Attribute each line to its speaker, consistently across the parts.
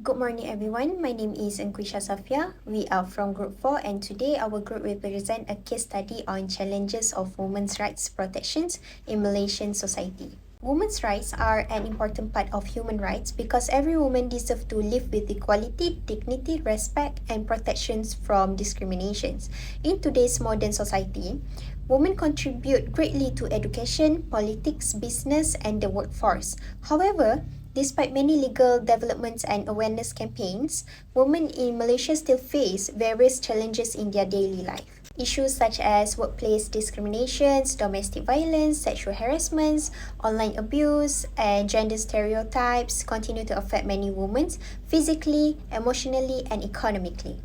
Speaker 1: Good morning, everyone. My name is Enquisha Safia. We are from Group 4, and today our group will present a case study on challenges of women's rights protections in Malaysian society. Women's rights are an important part of human rights because every woman deserves to live with equality, dignity, respect, and protections from discriminations. In today's modern society, women contribute greatly to education, politics, business, and the workforce. However, despite many legal developments and awareness campaigns, women in Malaysia still face various challenges in their daily life. Issues such as workplace discriminations, domestic violence, sexual harassments, online abuse, and gender stereotypes continue to affect many women physically, emotionally, and economically.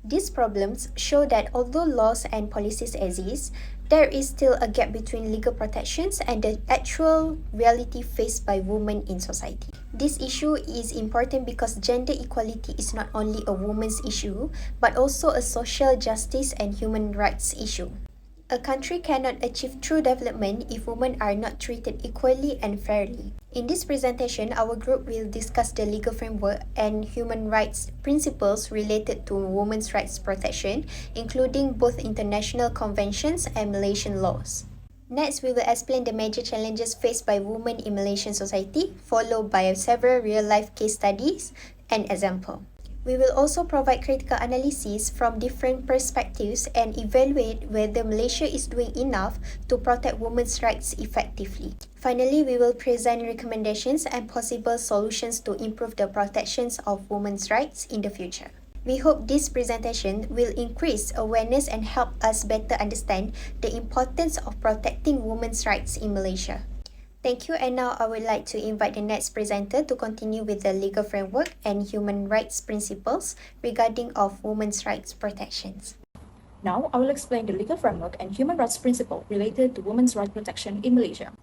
Speaker 1: These problems show that although laws and policies exist, there is still a gap between legal protections and the actual reality faced by women in society. This issue is important because gender equality is not only a woman's issue, but also a social justice and human rights issue. A country cannot achieve true development if women are not treated equally and fairly. In this presentation, our group will discuss the legal framework and human rights principles related to women's rights protection, including both international conventions and Malaysian laws. Next, we will explain the major challenges faced by women in Malaysian society, followed by several real-life case studies and examples. We will also provide critical analysis from different perspectives and evaluate whether Malaysia is doing enough to protect women's rights effectively. Finally, we will present recommendations and possible solutions to improve the protections of women's rights in the future. We hope this presentation will increase awareness and help us better understand the importance of protecting women's rights in Malaysia. Thank you, and now I would like to invite the next presenter to continue with the legal framework and human rights principles regarding of women's rights protections.
Speaker 2: Now, I will explain the legal framework and human rights principle related to women's rights protection in Malaysia.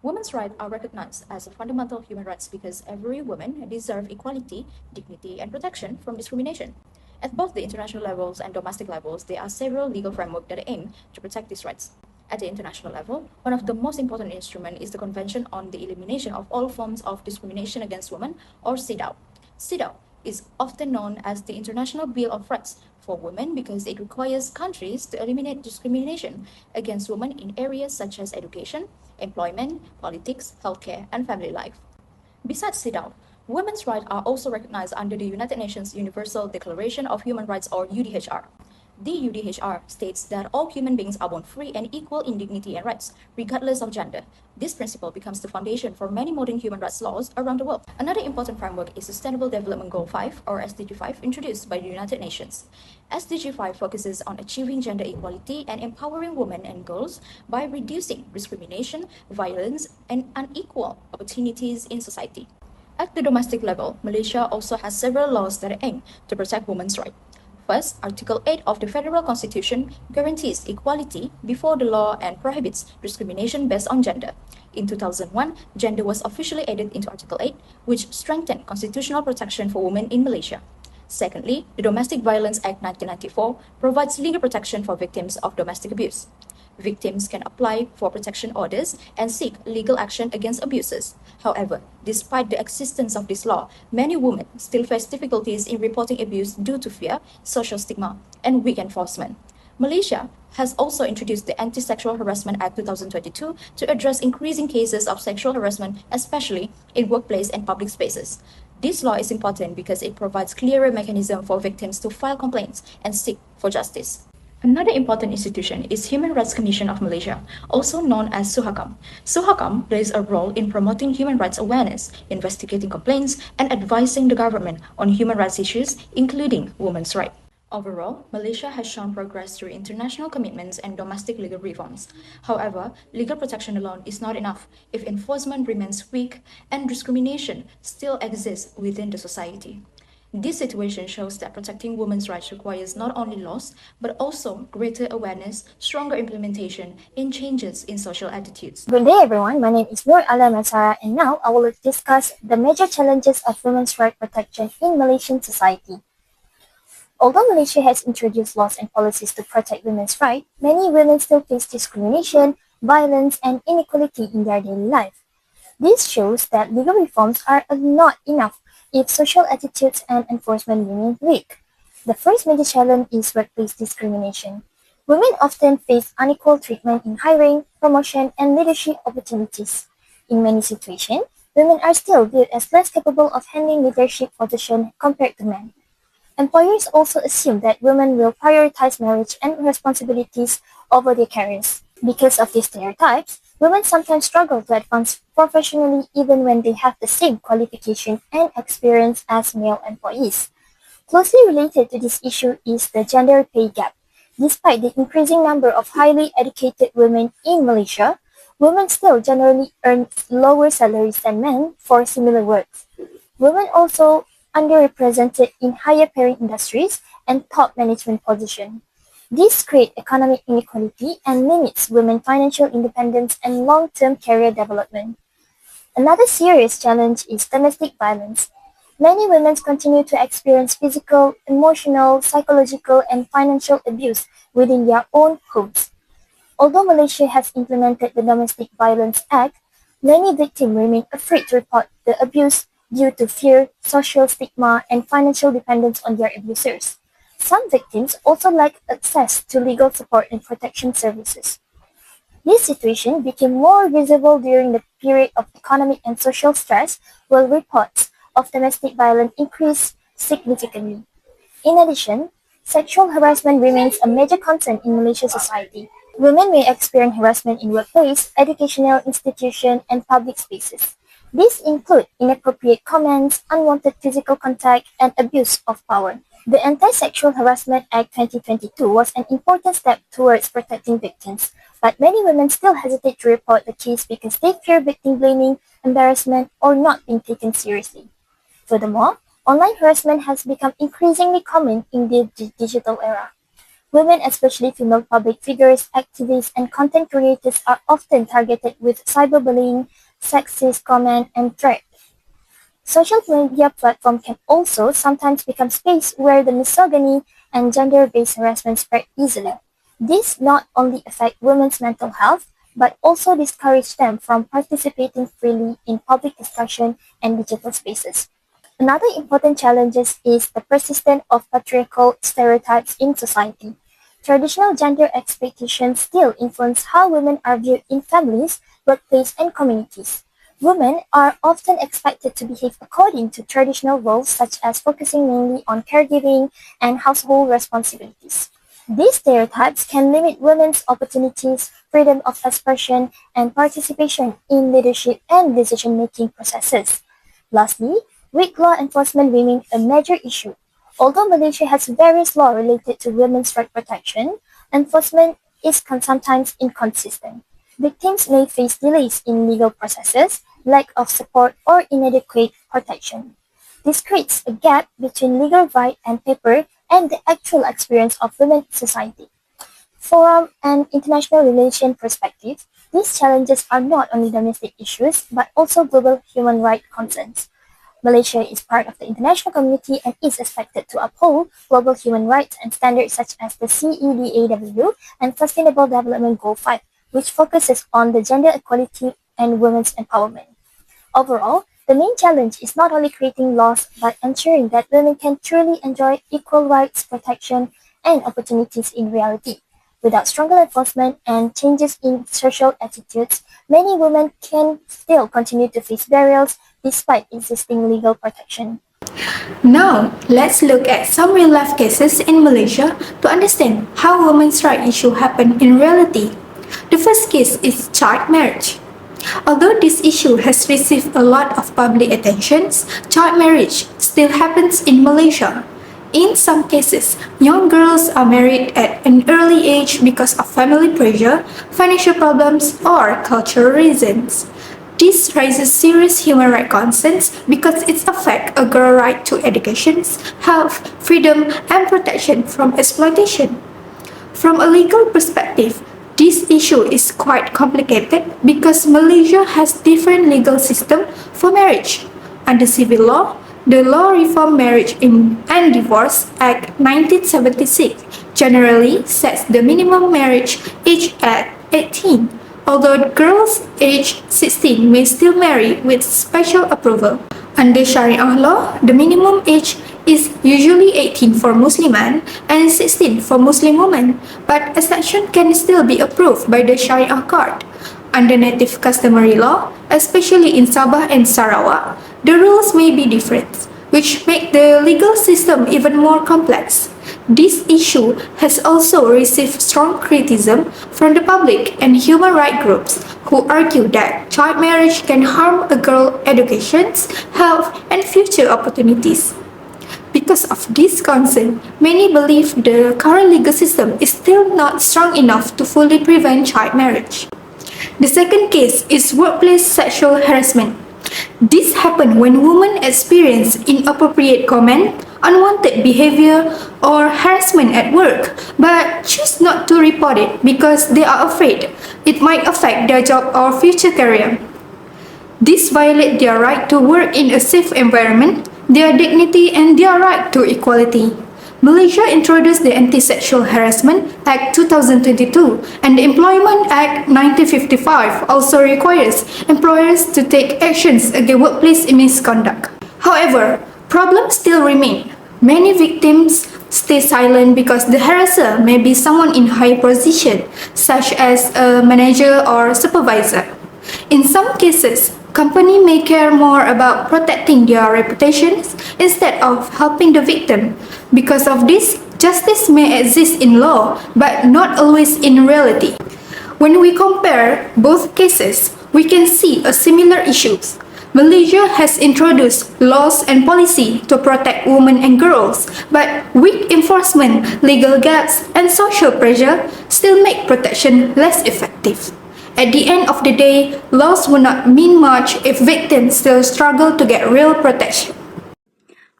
Speaker 2: Women's rights are recognized as a fundamental human rights because every woman deserves equality, dignity, and protection from discrimination. At both the international levels and domestic levels, there are several legal frameworks that aim to protect these rights. At the international level, one of the most important instruments is the Convention on the Elimination of All Forms of Discrimination Against Women, or CEDAW. CEDAW is often known as the International Bill of Rights for Women because it requires countries to eliminate discrimination against women in areas such as education, employment, politics, healthcare, and family life. Besides CEDAW, women's rights are also recognized under the United Nations Universal Declaration of Human Rights, or UDHR. The UDHR states that all human beings are born free and equal in dignity and rights, regardless of gender. This principle becomes the foundation for many modern human rights laws around the world. Another important framework is Sustainable Development Goal 5, or SDG 5, introduced by the United Nations. SDG 5 focuses on achieving gender equality and empowering women and girls by reducing discrimination, violence, and unequal opportunities in society. At the domestic level, Malaysia also has several laws that aim to protect women's rights. First, Article 8 of the Federal Constitution guarantees equality before the law and prohibits discrimination based on gender. In 2001, gender was officially added into Article 8, which strengthened constitutional protection for women in Malaysia. Secondly, the Domestic Violence Act 1994 provides legal protection for victims of domestic abuse. Victims can apply for protection orders and seek legal action against abusers. However, despite the existence of this law, many women still face difficulties in reporting abuse due to fear, social stigma, and weak enforcement. Malaysia has also introduced the Anti-Sexual Harassment Act 2022 to address increasing cases of sexual harassment, especially in workplace and public spaces. This law is important because it provides clearer mechanism for victims to file complaints and seek for justice. Another important institution is Human Rights Commission of Malaysia, also known as SUHAKAM. SUHAKAM plays a role in promoting human rights awareness, investigating complaints, and advising the government on human rights issues, including women's rights. Overall, Malaysia has shown progress through international commitments and domestic legal reforms. However, legal protection alone is not enough if enforcement remains weak and discrimination still exists within the society. This situation shows that protecting women's rights requires not only laws, but also greater awareness, stronger implementation, and changes in social attitudes.
Speaker 3: Good day everyone, my name is Nur Ala Masara, and now I will discuss the major challenges of women's rights protection in Malaysian society. Although Malaysia has introduced laws and policies to protect women's rights, many women still face discrimination, violence, and inequality in their daily life. This shows that legal reforms are not enough if social attitudes and enforcement remain weak. The first major challenge is workplace discrimination. Women often face unequal treatment in hiring, promotion, and leadership opportunities. In many situations, women are still viewed as less capable of handling leadership positions compared to men. Employers also assume that women will prioritize marriage and responsibilities over their careers. Because of these stereotypes, women sometimes struggle to advance professionally even when they have the same qualification and experience as male employees. Closely related to this issue is the gender pay gap. Despite the increasing number of highly educated women in Malaysia, women still generally earn lower salaries than men for similar work. Women also underrepresented in higher paying industries and top management positions. This creates economic inequality and limits women's financial independence and long-term career development. Another serious challenge is domestic violence. Many women continue to experience physical, emotional, psychological, and financial abuse within their own homes. Although Malaysia has implemented the Domestic Violence Act, many victims remain afraid to report the abuse due to fear, social stigma, and financial dependence on their abusers. Some victims also lack access to legal support and protection services. This situation became more visible during the period of economic and social stress, while reports of domestic violence increased significantly. In addition, sexual harassment remains a major concern in Malaysian society. Women may experience harassment in workplace, educational institutions, and public spaces. These include inappropriate comments, unwanted physical contact, and abuse of power. The Anti-Sexual Harassment Act 2022 was an important step towards protecting victims, but many women still hesitate to report the case because they fear victim blaming, embarrassment, or not being taken seriously. Furthermore, online harassment has become increasingly common in the digital era. Women, especially female public figures, activists, and content creators, are often targeted with cyberbullying, sexist comments, and threats. Social media platforms can also sometimes become space where the misogyny and gender-based harassment spread easily. This not only affect women's mental health, but also discourage them from participating freely in public discussion and digital spaces. Another important challenge is the persistence of patriarchal stereotypes in society. Traditional gender expectations still influence how women are viewed in families, workplace, and communities. Women are often expected to behave according to traditional roles such as focusing mainly on caregiving and household responsibilities. These stereotypes can limit women's opportunities, freedom of expression, and participation in leadership and decision-making processes. Lastly, weak law enforcement remains a major issue. Although Malaysia has various laws related to women's right protection, enforcement is sometimes inconsistent. Victims may face delays in legal processes, lack of support, or inadequate protection. This creates a gap between legal right and paper and the actual experience of women in society. From an international relation perspective, these challenges are not only domestic issues but also global human rights concerns. Malaysia is part of the international community and is expected to uphold global human rights and standards such as the CEDAW and Sustainable Development Goal 5, which focuses on the gender equality and women's empowerment. Overall, the main challenge is not only creating laws but ensuring that women can truly enjoy equal rights, protection, and opportunities in reality. Without stronger enforcement and changes in social attitudes, many women can still continue to face barriers despite existing legal protection.
Speaker 4: Now, let's look at some real-life cases in Malaysia to understand how women's rights issues happen in reality. The first case is child marriage. Although this issue has received a lot of public attention, child marriage still happens in Malaysia. In some cases, young girls are married at an early age because of family pressure, financial problems, or cultural reasons. This raises serious human rights concerns because it affects a girl's right to education, health, freedom, and protection from exploitation. From a legal perspective, this issue is quite complicated because Malaysia has different legal systems for marriage. Under civil law, the Law Reform Marriage and Divorce Act 1976 generally sets the minimum marriage age at 18, although girls aged 16 may still marry with special approval. Under Sharia law, the minimum age is usually 18 for Muslim men and 16 for Muslim women, but exception can still be approved by the Sharia court. Under native customary law, especially in Sabah and Sarawak, the rules may be different, which make the legal system even more complex. This issue has also received strong criticism from the public and human rights groups who argue that child marriage can harm a girl's education, health, and future opportunities. Because of this concern, many believe the current legal system is still not strong enough to fully prevent child marriage. The second case is workplace sexual harassment. This happens when women experience inappropriate comment, unwanted behavior, or harassment at work, but choose not to report it because they are afraid it might affect their job or future career. This violates their right to work in a safe environment, their dignity, and their right to equality. Malaysia introduced the Anti-Sexual Harassment Act 2022 and the Employment Act 1955 also requires employers to take actions against workplace misconduct. However, problems still remain. Many victims stay silent because the harasser may be someone in high position, such as a manager or supervisor. In some cases, companies may care more about protecting their reputations instead of helping the victim. Because of this, justice may exist in law, but not always in reality. When we compare both cases, we can see a similar issues. Malaysia has introduced laws and policy to protect women and girls, but weak enforcement, legal gaps, and social pressure still make protection less effective. At the end of the day, laws will not mean much if victims still struggle to get real protection.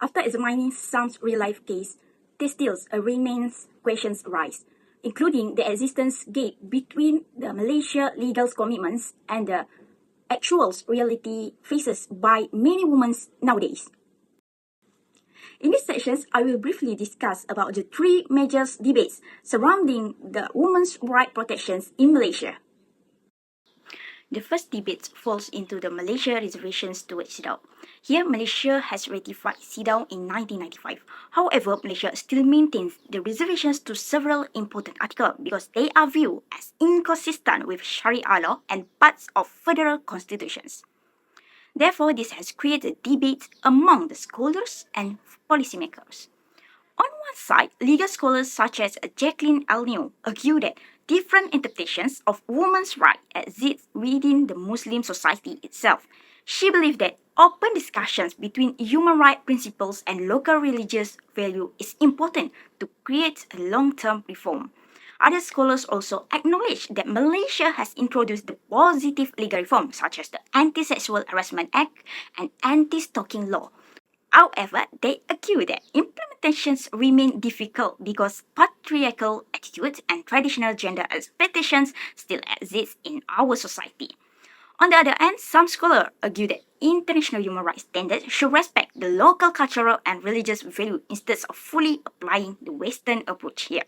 Speaker 5: After examining some real-life cases, there still remains questions arise, including the existence gap between the Malaysia legal commitments and the actual reality faced by many women nowadays. In these sections, I will briefly discuss about the three major debates surrounding the women's right protections in Malaysia. The first debate falls into the Malaysia reservations towards CEDAW. Here, Malaysia has ratified CEDAW in 1995. However, Malaysia still maintains the reservations to several important articles because they are viewed as inconsistent with Sharia law and parts of federal constitutions. Therefore, this has created debate among the scholars and policymakers. On one side, legal scholars such as Jacqueline Alneo argue that different interpretations of women's rights exist within the Muslim society itself. She believes that open discussions between human rights principles and local religious value is important to create a long-term reform. Other scholars also acknowledge that Malaysia has introduced the positive legal reforms such as the Anti-Sexual Harassment Act and Anti-Stalking Law. However, they argue that implementations remain difficult because patriarchal attitudes and traditional gender expectations still exist in our society. On the other hand, some scholars argue that international human rights standards should respect the local cultural and religious value instead of fully applying the Western approach here.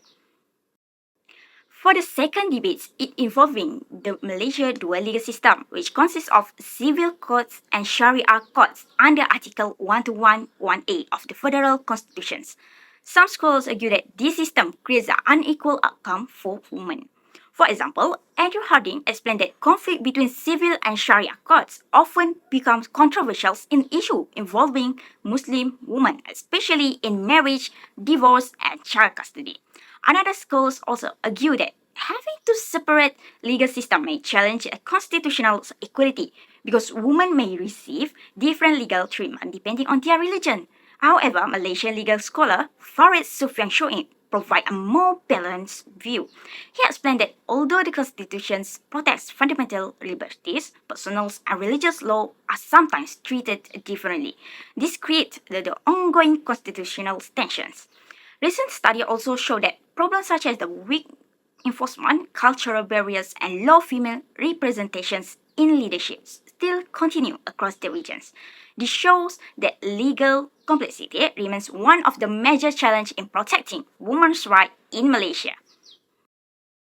Speaker 5: For the second debate, it involving the Malaysia dual legal system, which consists of civil courts and Sharia courts under Article 121(1)(a) of the Federal Constitutions. Some scholars argue that this system creates an unequal outcome for women. For example, Andrew Harding explained that conflict between civil and Sharia courts often becomes controversial in issues involving Muslim women, especially in marriage, divorce, and child custody. Another scholars also argue that having two separate legal systems may challenge a constitutional equality because women may receive different legal treatment depending on their religion. However, Malaysian legal scholar Farid Sufyan Shoaib provide a more balanced view. He explained that although the Constitution protects fundamental liberties, personal and religious law are sometimes treated differently. This creates the ongoing constitutional tensions. Recent studies also show that problems such as the weak enforcement, cultural barriers, and low female representations in leadership still continue across the regions. This shows that legal complexity remains one of the major challenges in protecting women's rights in Malaysia.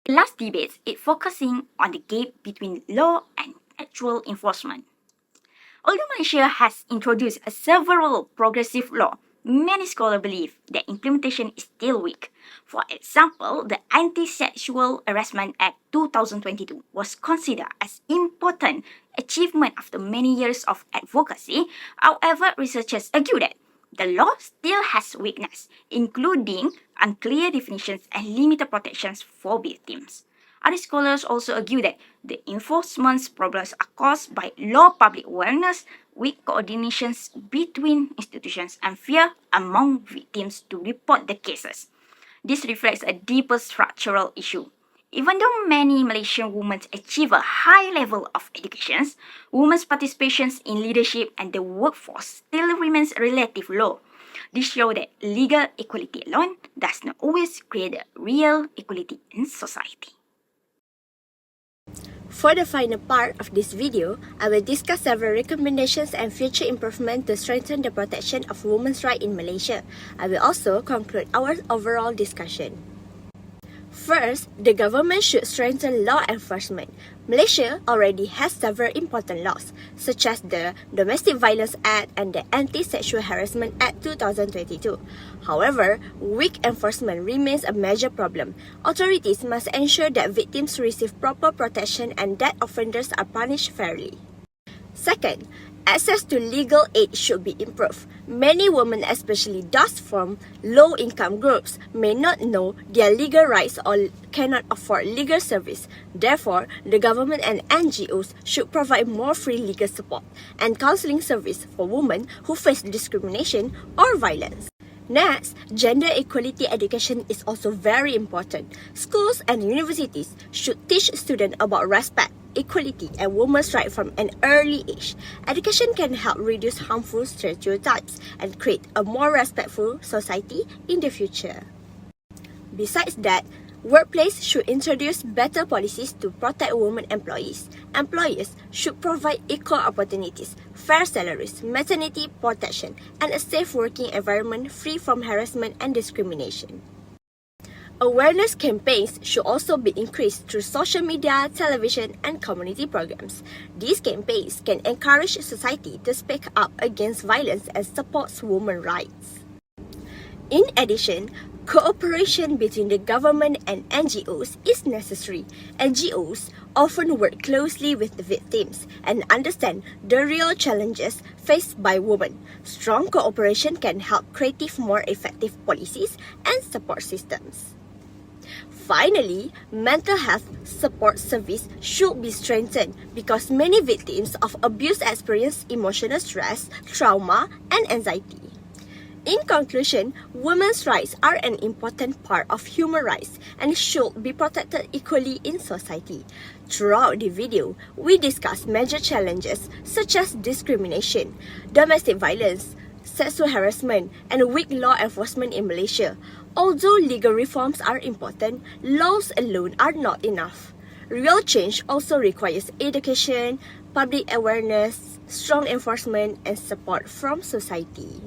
Speaker 5: The last debate is focusing on the gap between law and actual enforcement. Although Malaysia has introduced several progressive laws, many scholars believe that implementation is still weak. For example, the Anti-Sexual Harassment Act 2022 was considered as important achievement after many years of advocacy. However, researchers argue that the law still has weakness, including unclear definitions and limited protections for victims. Other scholars also argue that the enforcement problems are caused by low public awareness, weak coordinations between institutions, and fear among victims to report the cases. This reflects a deeper structural issue. Even though many Malaysian women achieve a high level of education, women's participation in leadership and the workforce still remains relatively low. This shows that legal equality alone does not always create real equality in society.
Speaker 6: For the final part of this video, I will discuss several recommendations and future improvements to strengthen the protection of women's rights in Malaysia. I will also conclude our overall discussion. First, the government should strengthen law enforcement. Malaysia already has several important laws, such as the Domestic Violence Act and the Anti-Sexual Harassment Act 2022. However, weak enforcement remains a major problem. Authorities must ensure that victims receive proper protection and that offenders are punished fairly. Second, access to legal aid should be improved. Many women, especially those from low-income groups, may not know their legal rights or cannot afford legal service. Therefore, the government and NGOs should provide more free legal support and counseling service for women who face discrimination or violence. Next, gender equality education is also very important. Schools and universities should teach students about respect, equality, and women's rights from an early age. Education can help reduce harmful stereotypes and create a more respectful society in the future. Besides that, workplaces should introduce better policies to protect women employees. Employers should provide equal opportunities, fair salaries, maternity protection, and a safe working environment free from harassment and discrimination. Awareness campaigns should also be increased through social media, television, and community programs. These campaigns can encourage society to speak up against violence and support women's rights. In addition, cooperation between the government and NGOs is necessary. NGOs often work closely with the victims and understand the real challenges faced by women. Strong cooperation can help create more effective policies and support systems. Finally, mental health support service should be strengthened because many victims of abuse experience emotional stress, trauma, and anxiety. In conclusion, women's rights are an important part of human rights and should be protected equally in society. Throughout the video, we discuss major challenges such as discrimination, domestic violence, sexual harassment, and weak law enforcement in Malaysia. Although legal reforms are important, laws alone are not enough. Real change also requires education, public awareness, strong enforcement, and support from society.